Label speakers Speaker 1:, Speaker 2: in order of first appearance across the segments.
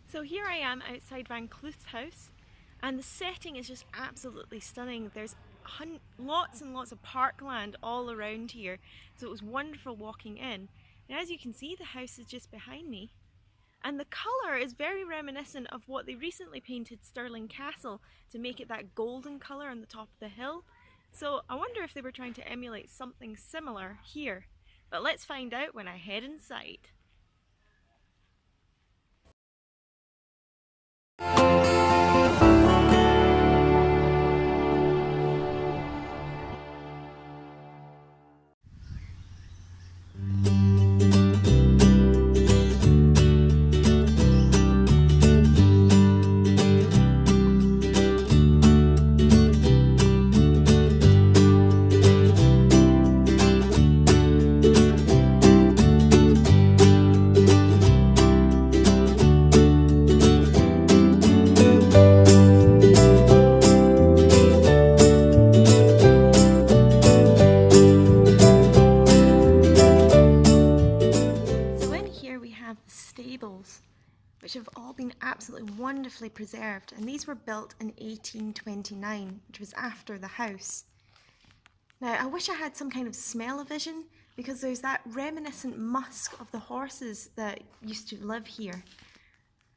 Speaker 1: So here I am outside Vaucluse House, and the setting is just absolutely stunning. There's lots and lots of parkland all around here, so it was wonderful walking in. And as you can see, the house is just behind me. And the colour is very reminiscent of what they recently painted Stirling Castle to make it that golden colour on the top of the hill. So I wonder if they were trying to emulate something similar here. But let's find out when I head inside. Stables, which have all been absolutely wonderfully preserved, and these were built in 1829, which was after the house. Now I wish I had some kind of smell-o-vision, because there's that reminiscent musk of the horses that used to live here,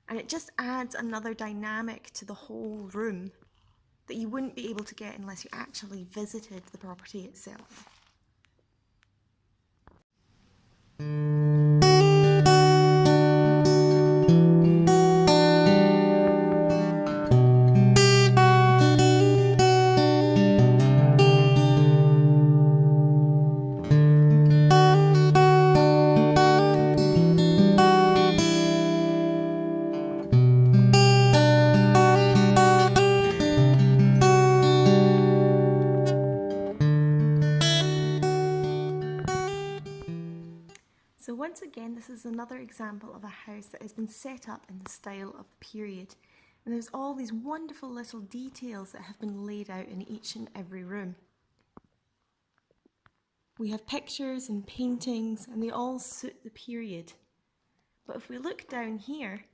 Speaker 1: and it just adds another dynamic to the whole room that you wouldn't be able to get unless you actually visited the property itself. So once again, this is another example of a house that has been set up in the style of the period. And there's all these wonderful little details that have been laid out in each and every room. We have pictures and paintings, and they all suit the period. But if we look down here,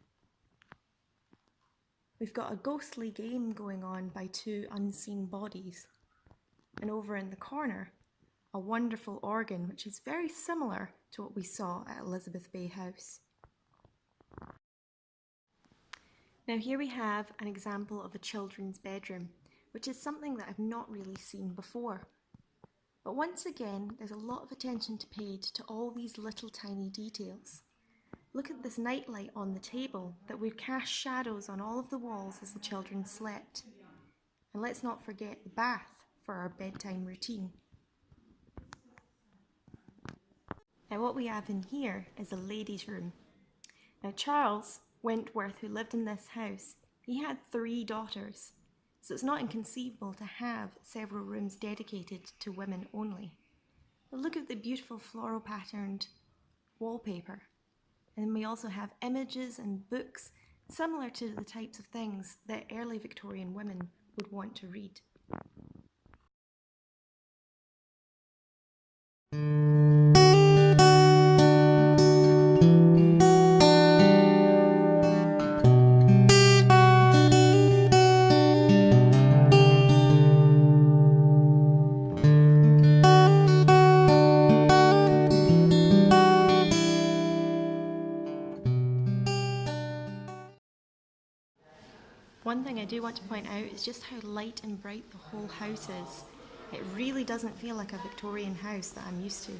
Speaker 1: we've got a ghostly game going on by two unseen bodies. And over in the corner, a wonderful organ, which is very similar to what we saw at Elizabeth Bay House. Now here we have an example of a children's bedroom, which is something that I've not really seen before. But once again, there's a lot of attention paid to all these little tiny details. Look at this nightlight on the table that would cast shadows on all of the walls as the children slept. And let's not forget the bath for our bedtime routine. Now what we have in here is a ladies' room. Now Charles Wentworth, who lived in this house, he had 3 daughters, so it's not inconceivable to have several rooms dedicated to women only. But look at the beautiful floral patterned wallpaper. And we also have images and books similar to the types of things that early Victorian women would want to read. One thing I do want to point out is just how light and bright the whole house is. It really doesn't feel like a Victorian house that I'm used to.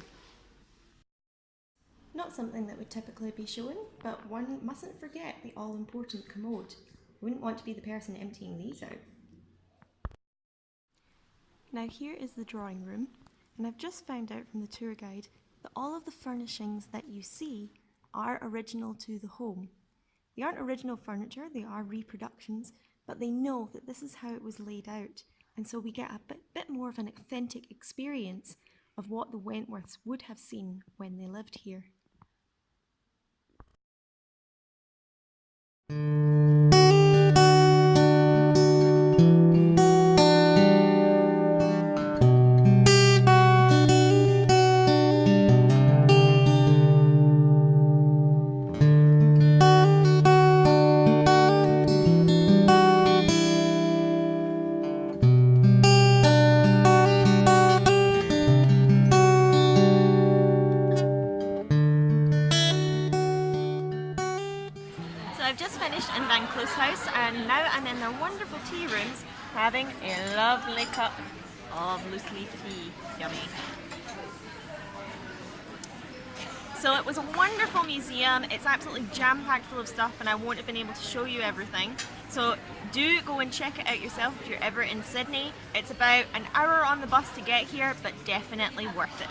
Speaker 1: Not something that would typically be shown, but one mustn't forget the all-important commode. Wouldn't want to be the person emptying these out. Now here is the drawing room, and I've just found out from the tour guide that all of the furnishings that you see are original to the home. They aren't original furniture, they are reproductions, but they know that this is how it was laid out, and so we get a bit more of an authentic experience of what the Wentworths would have seen when they lived here. I've just finished in Vaucluse House and now I'm in their wonderful tea rooms having a lovely cup of loose leaf tea. Yummy. So it was a wonderful museum. It's absolutely jam-packed full of stuff and I won't have been able to show you everything. So do go and check it out yourself if you're ever in Sydney. It's about an hour on the bus to get here, but definitely worth it.